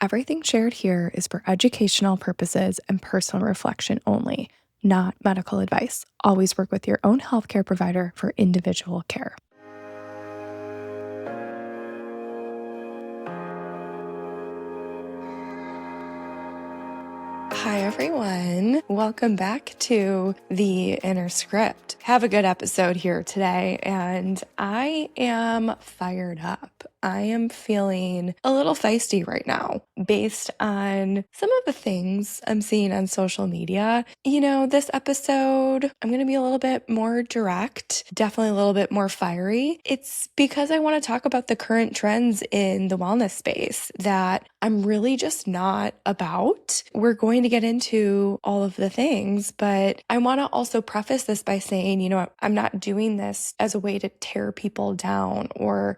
Everything shared here is for educational purposes and personal reflection only, not medical advice. Always work with your own healthcare provider for individual care. Hi, everyone. Welcome back to the Inner Script. Have a good episode here today, and I am fired up. I am feeling a little feisty right now based on some of the things I'm seeing on social media. This episode, I'm going to be a little bit more direct, definitely a little bit more fiery. It's because I want to talk about the current trends in the wellness space that I'm really just not about. We're going to get into all of the things, but I want to also preface this by saying, I'm not doing this as a way to tear people down or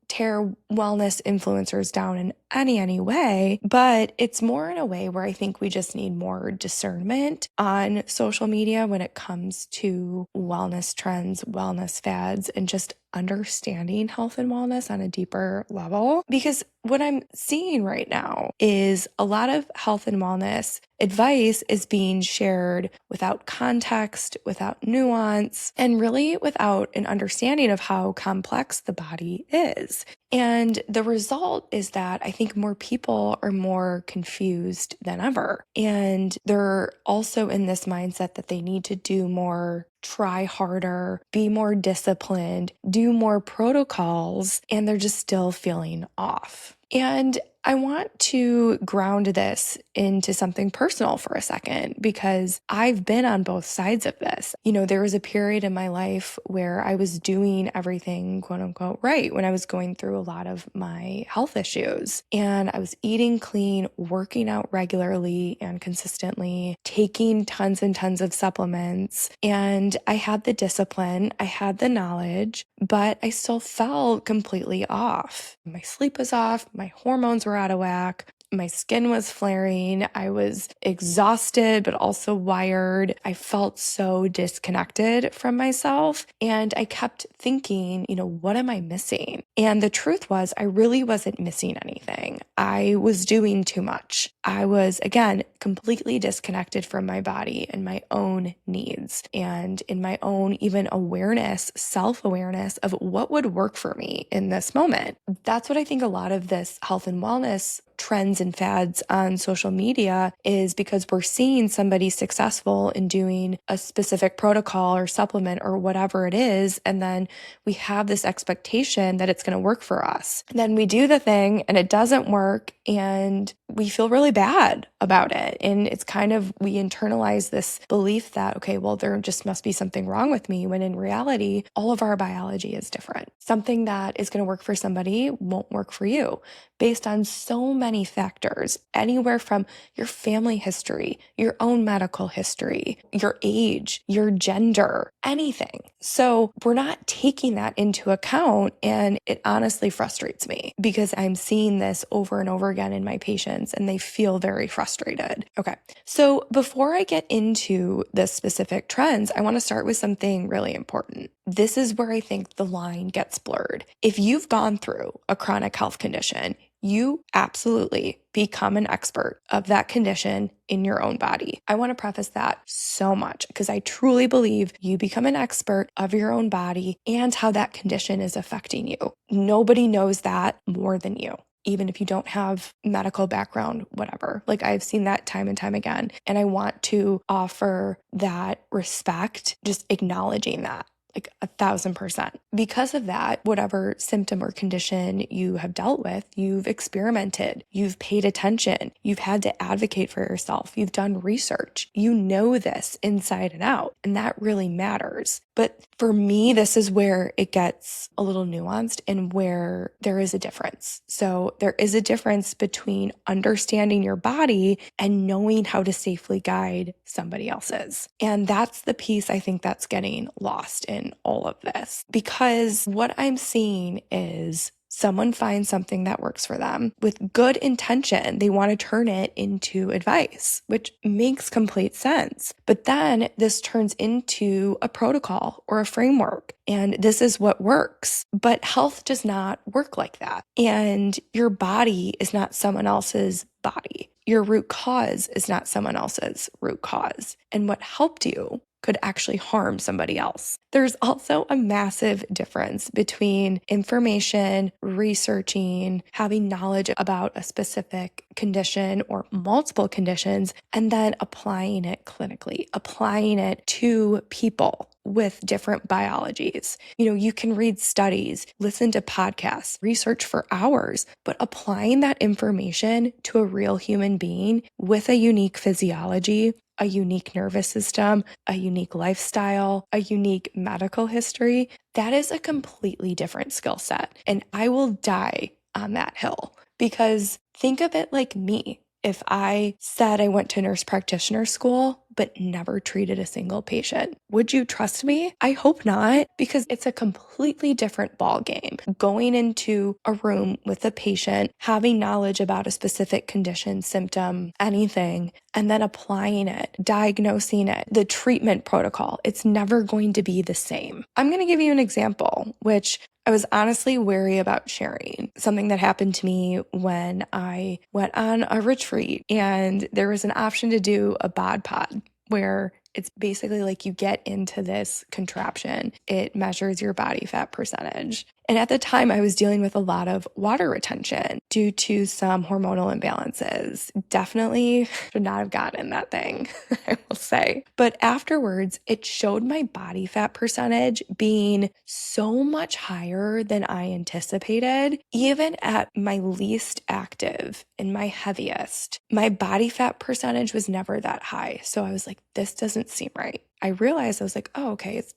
tear wellness influencers down in any way, but it's more in a way where I think we just need more discernment on social media when it comes to wellness trends, wellness fads, and just understanding health and wellness on a deeper level. Because what I'm seeing right now is a lot of health and wellness advice is being shared without context, without nuance, and really without an understanding of how complex the body is. And the result is that I think more people are more confused than ever. And they're also in this mindset that they need to do more, try harder, be more disciplined, do more protocols, and they're just still feeling off. And I want to ground this into something personal for a second because I've been on both sides of this. There was a period in my life where I was doing everything quote unquote right when I was going through a lot of my health issues. And I was eating clean, working out regularly and consistently, taking tons and tons of supplements. And I had the discipline, I had the knowledge, but I still felt completely off. My sleep was off, my hormones were out of whack. My skin was flaring. I was exhausted, but also wired. I felt so disconnected from myself. And I kept thinking, what am I missing? And the truth was, I really wasn't missing anything. I was doing too much. I was, again, completely disconnected from my body and my own needs and in my own even awareness, self-awareness of what would work for me in this moment. That's what I think a lot of this health and wellness trends and fads on social media is because we're seeing somebody successful in doing a specific protocol or supplement or whatever it is. And then we have this expectation that it's going to work for us. And then we do the thing and it doesn't work and we feel really bad about it. And it's kind of, we internalize this belief that, okay, well, there just must be something wrong with me, when in reality, all of our biology is different. Something that is going to work for somebody won't work for you based on so many factors, anywhere from your family history, your own medical history, your age, your gender, anything. So we're not taking that into account. And it honestly frustrates me because I'm seeing this over and over again in my patients and they feel very frustrated. Okay. So before I get into the specific trends, I want to start with something really important. This is where I think the line gets blurred. If you've gone through a chronic health condition, you absolutely become an expert of that condition in your own body. I want to preface that so much because I truly believe you become an expert of your own body and how that condition is affecting you. Nobody knows that more than you. Even if you don't have medical background, whatever. Like I've seen that time and time again. And I want to offer that respect, just acknowledging that. Like 1,000%. Because of that, whatever symptom or condition you have dealt with, you've experimented, you've paid attention, you've had to advocate for yourself, you've done research, you know this inside and out, and that really matters. But for me, this is where it gets a little nuanced and where there is a difference. So there is a difference between understanding your body and knowing how to safely guide somebody else's. And that's the piece I think that's getting lost in all of this, because what I'm seeing is someone finds something that works for them with good intention. They want to turn it into advice, which makes complete sense. But then this turns into a protocol or a framework, and this is what works. But health does not work like that. And your body is not someone else's body. Your root cause is not someone else's root cause. And what helped you could actually harm somebody else. There's also a massive difference between information, researching, having knowledge about a specific condition or multiple conditions, and then applying it clinically, applying it to people with different biologies. You can read studies, listen to podcasts, research for hours, but applying that information to a real human being with a unique physiology, a unique nervous system, a unique lifestyle, a unique medical history, that is a completely different skill set. And I will die on that hill, because think of it like me. If I said I went to nurse practitioner school, but never treated a single patient, would you trust me? I hope not, because it's a completely different ball game. Going into a room with a patient, having knowledge about a specific condition, symptom, anything, and then applying it, diagnosing it, the treatment protocol, it's never going to be the same. I'm going to give you an example, which I was honestly wary about sharing. Something that happened to me when I went on a retreat, and there was an option to do a bod pod, where it's basically like you get into this contraption. It measures your body fat percentage. And at the time, I was dealing with a lot of water retention due to some hormonal imbalances. Definitely should not have gotten in that thing, I will say. But afterwards, it showed my body fat percentage being so much higher than I anticipated. Even at my least active and my heaviest, my body fat percentage was never that high. So I was like, this doesn't seem right. I realized, I was like, oh, okay, it's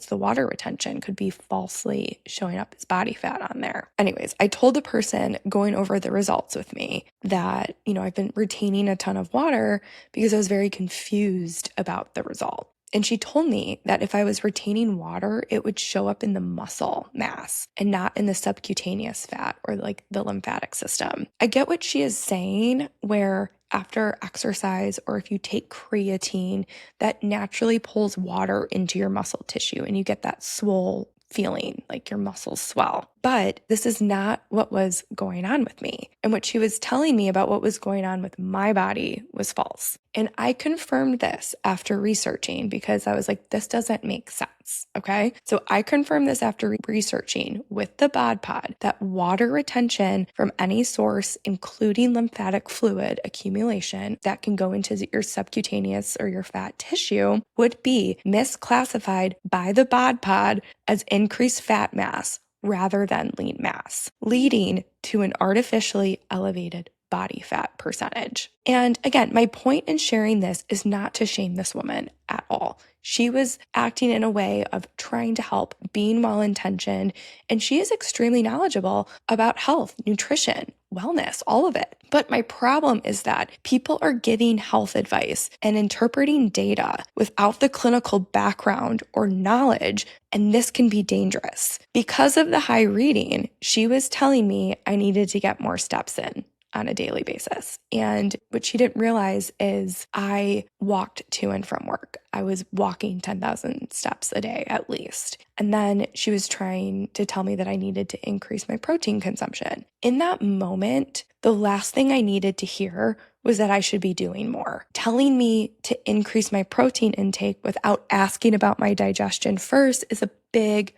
the water retention could be falsely showing up as body fat on there. Anyways, I told the person going over the results with me that, I've been retaining a ton of water because I was very confused about the result. And she told me that if I was retaining water, it would show up in the muscle mass and not in the subcutaneous fat or like the lymphatic system. I get what she is saying, where after exercise, or if you take creatine, that naturally pulls water into your muscle tissue and you get that swole feeling, like your muscles swell. But this is not what was going on with me. And what she was telling me about what was going on with my body was false. And I confirmed this after researching, because I was like, this doesn't make sense. Okay. So I confirmed this after researching with the bod pod that water retention from any source, including lymphatic fluid accumulation that can go into your subcutaneous or your fat tissue, would be misclassified by the bod pod as increased fat mass rather than lean mass, leading to an artificially elevated body fat percentage. And again, my point in sharing this is not to shame this woman at all. She was acting in a way of trying to help, being well-intentioned, and she is extremely knowledgeable about health, nutrition, wellness, all of it. But my problem is that people are giving health advice and interpreting data without the clinical background or knowledge, and this can be dangerous. Because of the high reading, she was telling me I needed to get more steps in on a daily basis. And what she didn't realize is I walked to and from work. I was walking 10,000 steps a day at least. And then she was trying to tell me that I needed to increase my protein consumption. In that moment, the last thing I needed to hear was that I should be doing more. Telling me to increase my protein intake without asking about my digestion first is a big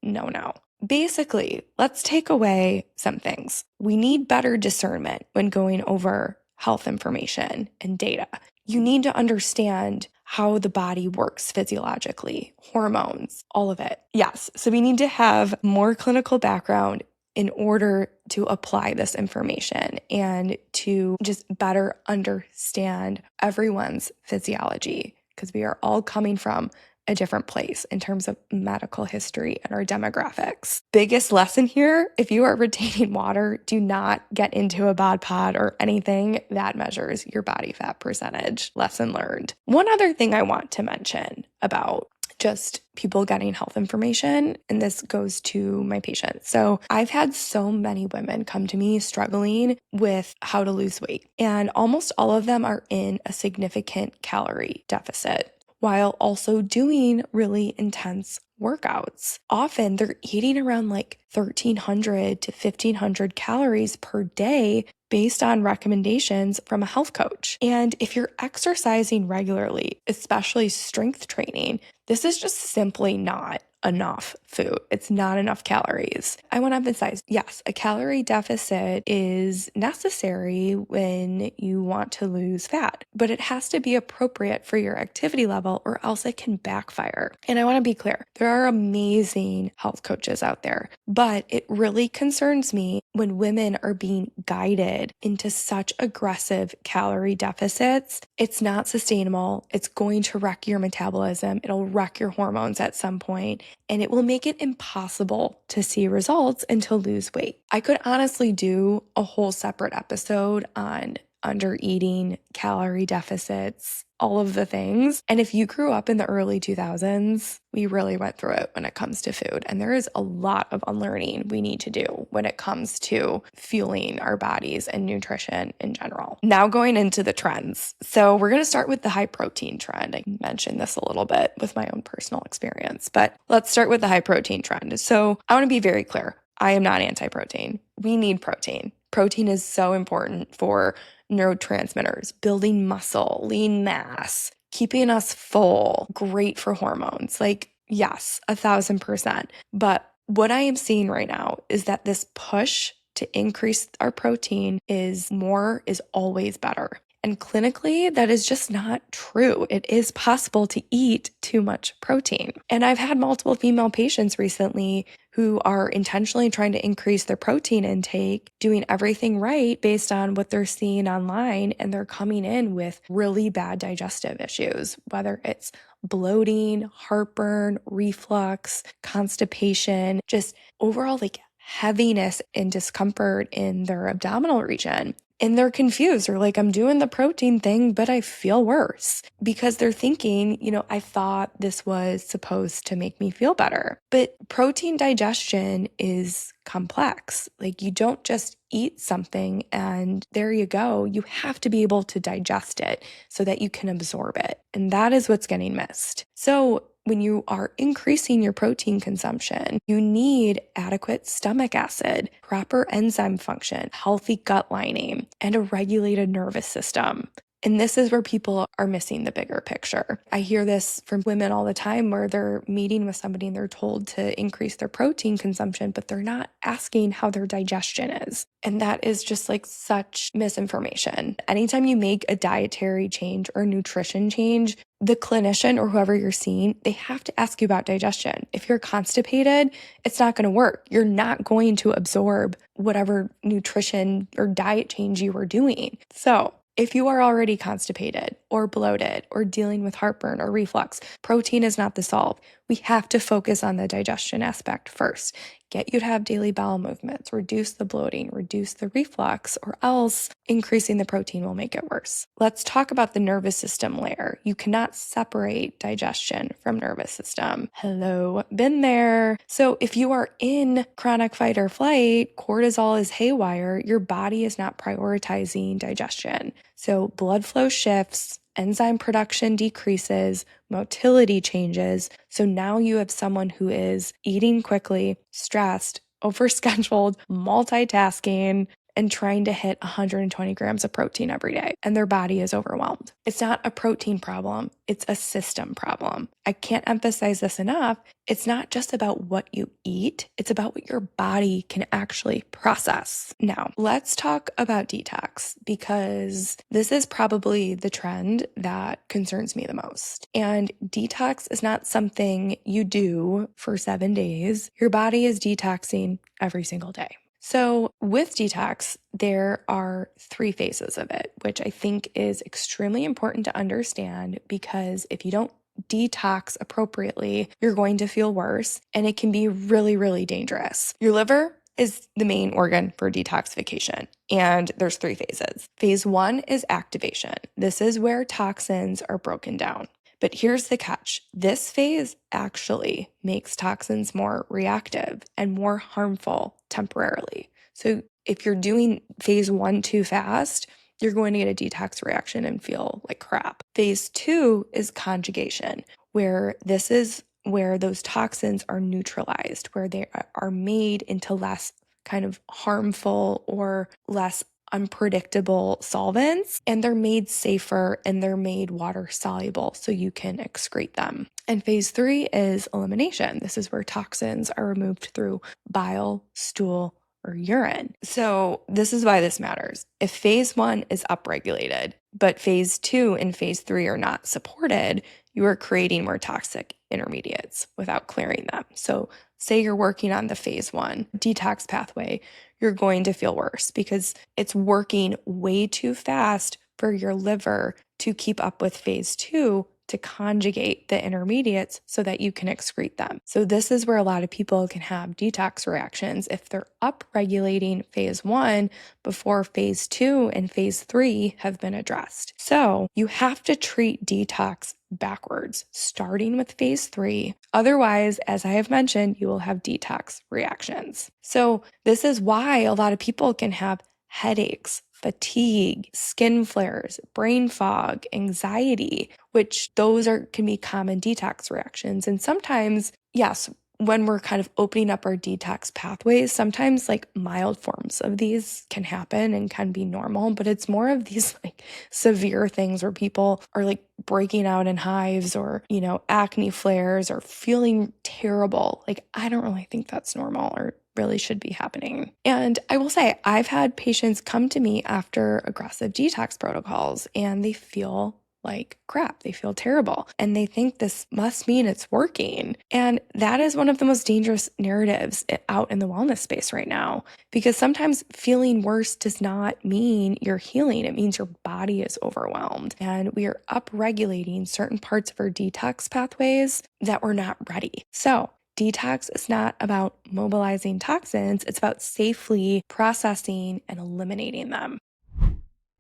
no-no. Basically, let's take away some things. We need better discernment when going over health information and data. You need to understand how the body works physiologically, hormones, all of it. Yes, so we need to have more clinical background in order to apply this information and to just better understand everyone's physiology, because we are all coming from a different place in terms of medical history and our demographics. Biggest lesson here, if you are retaining water, do not get into a bod pod or anything that measures your body fat percentage. Lesson learned. One other thing I want to mention about just people getting health information, and this goes to my patients. So I've had so many women come to me struggling with how to lose weight, and almost all of them are in a significant calorie deficit while also doing really intense workouts. Often they're eating around like 1,300 to 1,500 calories per day based on recommendations from a health coach. And if you're exercising regularly, especially strength training, this is just simply not enough food. It's not enough calories. I want to emphasize, yes, a calorie deficit is necessary when you want to lose fat, but it has to be appropriate for your activity level or else it can backfire. And I want to be clear, there are amazing health coaches out there, but it really concerns me when women are being guided into such aggressive calorie deficits. It's not sustainable. It's going to wreck your metabolism. It'll wreck your hormones at some point, and it will make it impossible to see results and to lose weight. I could honestly do a whole separate episode on under eating, calorie deficits, all of the things. And if you grew up in the early 2000s, we really went through it when it comes to food. And there is a lot of unlearning we need to do when it comes to fueling our bodies and nutrition in general. Now going into the trends. So we're going to start with the high protein trend. I mentioned this a little bit with my own personal experience, but let's start with the high protein trend. So I want to be very clear. I am not anti-protein. We need protein. Protein is so important for neurotransmitters, building muscle, lean mass, keeping us full, great for hormones. Like, yes, 1,000%. But what I am seeing right now is that this push to increase our protein is more is always better. And clinically, that is just not true. It is possible to eat too much protein. And I've had multiple female patients recently who are intentionally trying to increase their protein intake, doing everything right based on what they're seeing online, and they're coming in with really bad digestive issues, whether it's bloating, heartburn, reflux, constipation, just overall like heaviness and discomfort in their abdominal region. And they're confused. They're like, I'm doing the protein thing, but I feel worse because they're thinking, I thought this was supposed to make me feel better. But protein digestion is complex. Like, you don't just eat something and there you go. You have to be able to digest it so that you can absorb it. And that is what's getting missed. So when you are increasing your protein consumption, you need adequate stomach acid, proper enzyme function, healthy gut lining, and a regulated nervous system. And this is where people are missing the bigger picture. I hear this from women all the time where they're meeting with somebody and they're told to increase their protein consumption, but they're not asking how their digestion is. And that is just like such misinformation. Anytime you make a dietary change or nutrition change, the clinician or whoever you're seeing, they have to ask you about digestion. If you're constipated, it's not going to work. You're not going to absorb whatever nutrition or diet change you are doing. So if you are already constipated or bloated or dealing with heartburn or reflux, protein is not the solve. We have to focus on the digestion aspect first. Get you to have daily bowel movements, reduce the bloating, reduce the reflux, or else increasing the protein will make it worse. Let's talk about the nervous system layer. You cannot separate digestion from nervous system. Hello, been there. So if you are in chronic fight or flight, cortisol is haywire, your body is not prioritizing digestion. So blood flow shifts, enzyme production decreases, motility changes. So now you have someone who is eating quickly, stressed, overscheduled, multitasking, and trying to hit 120 grams of protein every day, and their body is overwhelmed. It's not a protein problem. It's a system problem. I can't emphasize this enough. It's not just about what you eat. It's about what your body can actually process. Now, let's talk about detox, because this is probably the trend that concerns me the most. And detox is not something you do for 7 days. Your body is detoxing every single day. So with detox, there are 3 phases of it, which I think is extremely important to understand, because if you don't detox appropriately, you're going to feel worse, and it can be really, really dangerous. Your liver is the main organ for detoxification, and there's 3 phases. Phase 1 is activation. This is where toxins are broken down. But here's the catch. This phase actually makes toxins more reactive and more harmful temporarily. So if you're doing phase 1 too fast, you're going to get a detox reaction and feel like crap. Phase 2 is conjugation, where this is where those toxins are neutralized, where they are made into less kind of harmful or less unpredictable solvents, and they're made safer and they're made water soluble so you can excrete them. And phase 3 is elimination. This is where toxins are removed through bile, stool, or urine. So this is why this matters. If phase 1 is upregulated, but phase 2 and phase 3 are not supported, you are creating more toxic intermediates without clearing them. So say you're working on the phase 1 detox pathway, you're going to feel worse because it's working way too fast for your liver to keep up with phase 2 to conjugate the intermediates so that you can excrete them. So this is where a lot of people can have detox reactions if they're upregulating phase 1 before phase 2 and phase 3 have been addressed. So you have to treat detox backwards, starting with phase 3. Otherwise, as I have mentioned, you will have detox reactions. So this is why a lot of people can have headaches, fatigue, skin flares, brain fog, anxiety, which those can be common detox reactions. And sometimes, yes, when we're kind of opening up our detox pathways, sometimes like mild forms of these can happen and can be normal, but it's more of these like severe things where people are like breaking out in hives or, acne flares or feeling terrible. Like, I don't really think that's normal or really should be happening. And I will say, I've had patients come to me after aggressive detox protocols and they feel like crap. They feel terrible and they think this must mean it's working. And that is one of the most dangerous narratives out in the wellness space right now, because sometimes feeling worse does not mean you're healing. It means your body is overwhelmed and we are upregulating certain parts of our detox pathways that we're not ready. So detox is not about mobilizing toxins. It's about safely processing and eliminating them.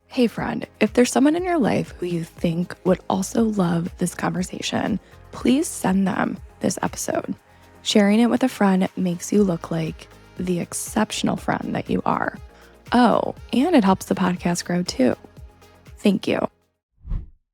Hey friend, if there's someone in your life who you think would also love this conversation, please send them this episode. Sharing it with a friend makes you look like the exceptional friend that you are. Oh, and it helps the podcast grow too. Thank you.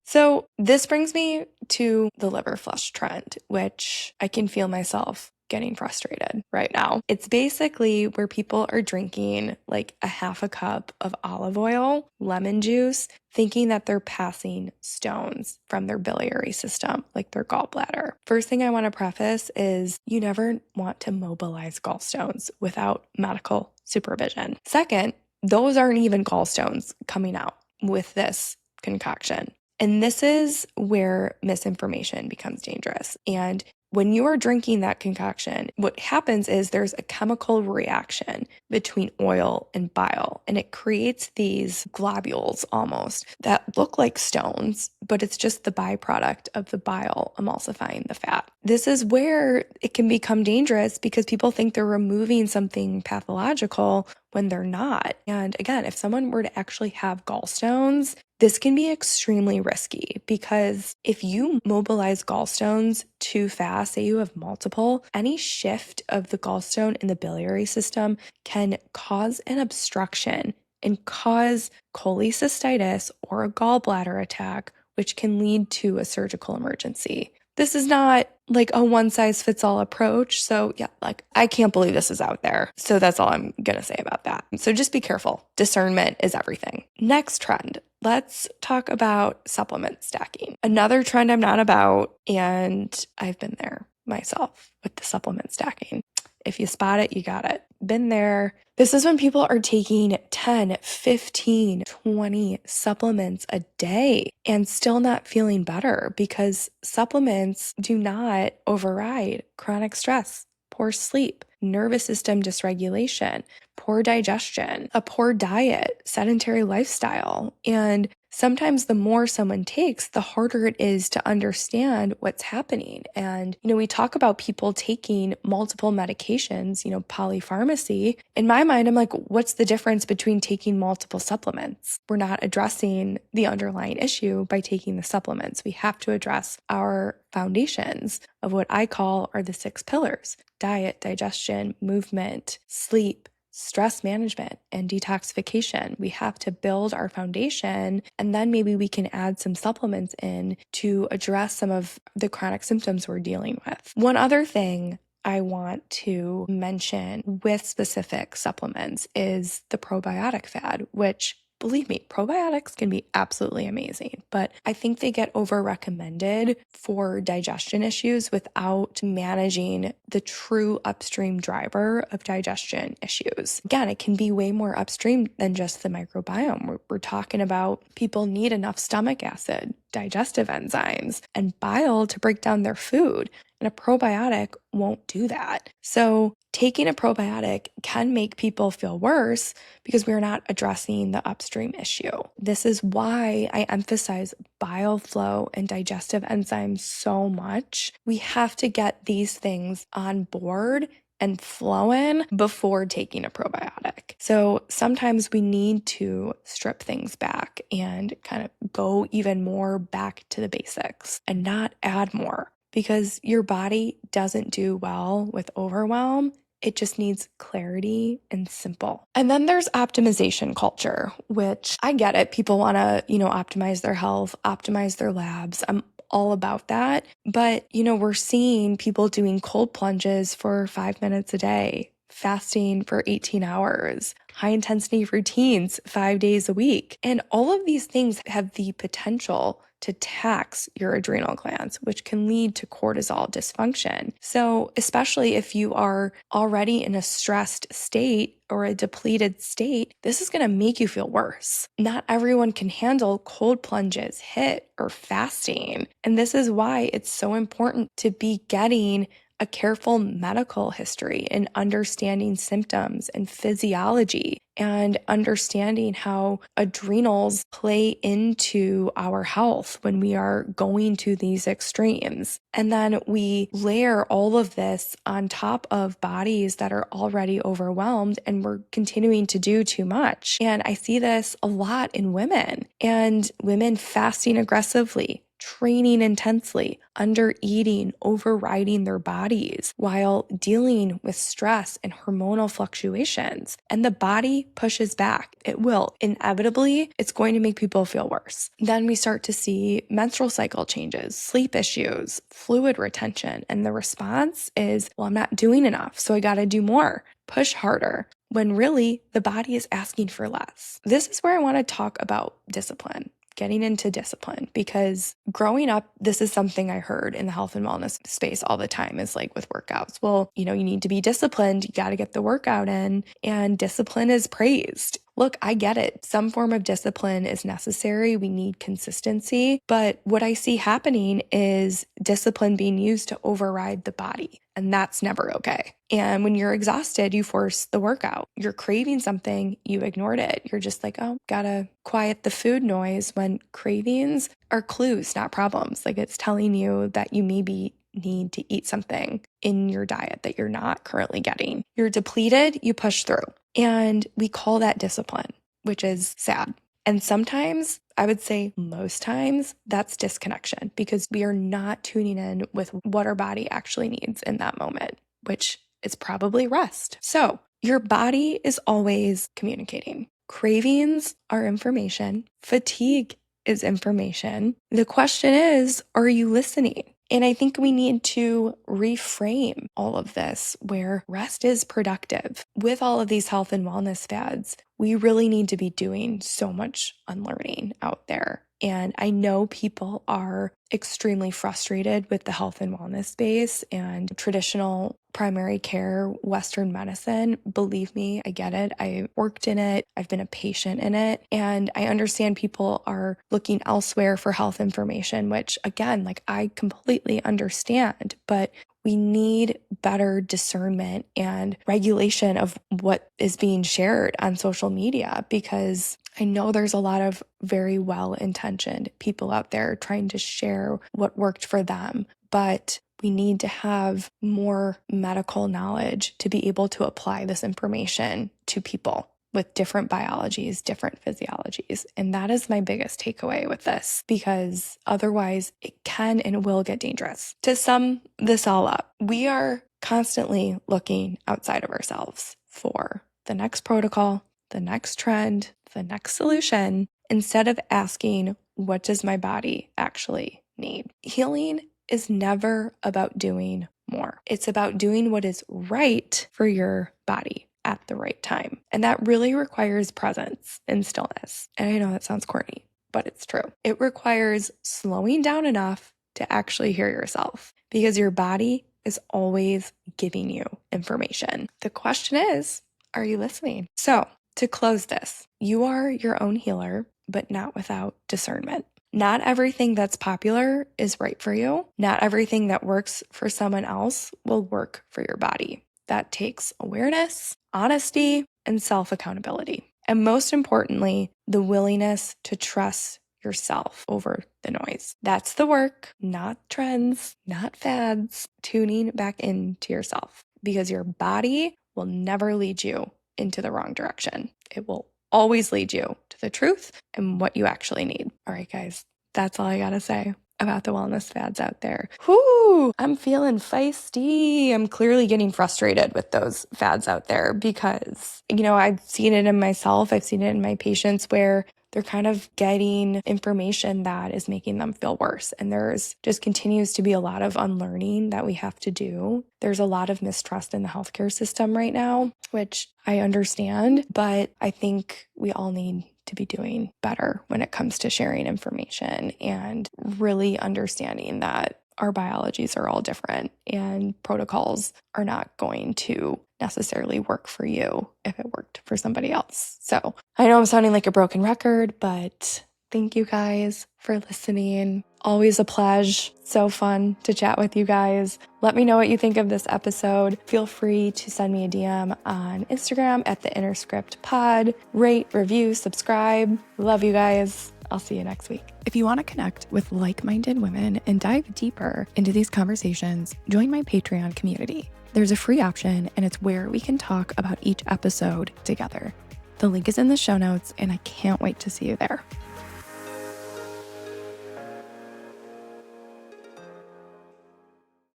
So this brings me to the liver flush trend, which I can feel myself getting frustrated right now. It's basically where people are drinking like a half a cup of olive oil, lemon juice, thinking that they're passing stones from their biliary system, like their gallbladder. First thing I want to preface is you never want to mobilize gallstones without medical supervision. Second, those aren't even gallstones coming out with this concoction. And this is where misinformation becomes dangerous. And when you are drinking that concoction, what happens is there's a chemical reaction between oil and bile, and it creates these globules almost that look like stones, but it's just the byproduct of the bile emulsifying the fat. This is where it can become dangerous because people think they're removing something pathological when they're not. And again, if someone were to actually have gallstones, this can be extremely risky because if you mobilize gallstones too fast, say you have multiple, any shift of the gallstone in the biliary system can cause an obstruction and cause cholecystitis or a gallbladder attack, which can lead to a surgical emergency. This is not like a one-size-fits-all approach. So yeah, like I can't believe this is out there. So that's all I'm going to say about that. So just be careful. Discernment is everything. Next trend. Let's talk about supplement stacking. Another trend I'm not about, and I've been there myself with the supplement stacking. If you spot it, you got it. Been there. This is when people are taking 10, 15, 20 supplements a day and still not feeling better because supplements do not override chronic stress, poor sleep, nervous system dysregulation, poor digestion, a poor diet, sedentary lifestyle. And sometimes the more someone takes, the harder it is to understand what's happening. And, we talk about people taking multiple medications, polypharmacy. In my mind, I'm like, what's the difference between taking multiple supplements? We're not addressing the underlying issue by taking the supplements. We have to address our foundations of what I call are the 6 pillars: diet, digestion, movement, sleep, stress management, and detoxification. We have to build our foundation, and then maybe we can add some supplements in to address some of the chronic symptoms we're dealing with. One other thing I want to mention with specific supplements is the probiotic fad, which, believe me, probiotics can be absolutely amazing, but I think they get over recommended for digestion issues without managing the true upstream driver of digestion issues. Again, it can be way more upstream than just the microbiome. We're talking about people need enough stomach acid, digestive enzymes, and bile to break down their food. And a probiotic won't do that. So taking a probiotic can make people feel worse because we're not addressing the upstream issue. This is why I emphasize bile flow and digestive enzymes so much. We have to get these things on board and flowing before taking a probiotic. So sometimes we need to strip things back and kind of go even more back to the basics and not add more, because your body doesn't do well with overwhelm. It just needs clarity and simple. And then there's optimization culture, which I get it. People want to, optimize their health, optimize their labs. I'm all about that. But, we're seeing people doing cold plunges for 5 minutes a day, fasting for 18 hours, high intensity routines 5 days a week. And all of these things have the potential to tax your adrenal glands, which can lead to cortisol dysfunction. So especially if you are already in a stressed state or a depleted state, this is going to make you feel worse. Not everyone can handle cold plunges, HIIT, or fasting. And this is why it's so important to be getting a careful medical history and understanding symptoms and physiology and understanding how adrenals play into our health when we are going to these extremes. And then we layer all of this on top of bodies that are already overwhelmed, and we're continuing to do too much. And I see this a lot in women, and women fasting aggressively, training intensely, under eating, overriding their bodies while dealing with stress and hormonal fluctuations. And the body pushes back. It will. Inevitably, it's going to make people feel worse. Then we start to see menstrual cycle changes, sleep issues, fluid retention. And the response is, well, I'm not doing enough, so I got to do more, push harder, when really the body is asking for less. This is where I want to talk about discipline. Getting into discipline, because growing up, this is something I heard in the health and wellness space all the time, is like with workouts. Well, you need to be disciplined. You got to get the workout in, and discipline is praised. Look, I get it. Some form of discipline is necessary. We need consistency. But what I see happening is discipline being used to override the body. And that's never okay. And when you're exhausted, you force the workout. You're craving something, you ignored it. You're just like, oh, gotta quiet the food noise, when cravings are clues, not problems. Like, it's telling you that you maybe need to eat something in your diet that you're not currently getting. You're depleted, you push through. And we call that discipline, which is sad. And sometimes, I would say most times, that's disconnection, because we are not tuning in with what our body actually needs in that moment, which is probably rest. So your body is always communicating. Cravings are information. Fatigue is information. The question is, are you listening? And I think we need to reframe all of this, where rest is productive. With all of these health and wellness fads, we really need to be doing so much unlearning out there. And I know people are extremely frustrated with the health and wellness space and traditional primary care, Western medicine. Believe me, I get it. I worked in it. I've been a patient in it. And I understand people are looking elsewhere for health information, which, again, like, I completely understand. But we need better discernment and regulation of what is being shared on social media, because I know there's a lot of very well-intentioned people out there trying to share what worked for them, but we need to have more medical knowledge to be able to apply this information to people with different biologies, different physiologies. And that is my biggest takeaway with this, because otherwise it can and will get dangerous. To sum this all up, we are constantly looking outside of ourselves for the next protocol, the next trend, the next solution, instead of asking, what does my body actually need? Healing is never about doing more. It's about doing what is right for your body at the right time. And that really requires presence and stillness. And I know that sounds corny, but it's true. It requires slowing down enough to actually hear yourself, because your body is always giving you information. The question is, are you listening? So, to close this, you are your own healer, but not without discernment. Not everything that's popular is right for you. Not everything that works for someone else will work for your body. That takes awareness, honesty, and self-accountability. And most importantly, the willingness to trust yourself over the noise. That's the work, not trends, not fads, tuning back into yourself, because your body will never lead you into the wrong direction. It will always lead you to the truth and what you actually need. All right, guys, that's all I gotta say about the wellness fads out there. Whoo, I'm feeling feisty. I'm clearly getting frustrated with those fads out there because, I've seen it in myself. I've seen it in my patients where they're kind of getting information that is making them feel worse. And there's just continues to be a lot of unlearning that we have to do. There's a lot of mistrust in the healthcare system right now, which I understand, but I think we all need to be doing better when it comes to sharing information and really understanding that our biologies are all different and protocols are not going to necessarily work for you if it worked for somebody else. So I know I'm sounding like a broken record, but thank you guys for listening. Always a pleasure. So fun to chat with you guys. Let me know what you think of this episode. Feel free to send me a DM on Instagram at the Interscript Pod. Rate, review, subscribe. Love you guys. I'll see you next week. If you want to connect with like-minded women and dive deeper into these conversations, join my Patreon community. There's a free option, and it's where we can talk about each episode together. The link is in the show notes, and I can't wait to see you there.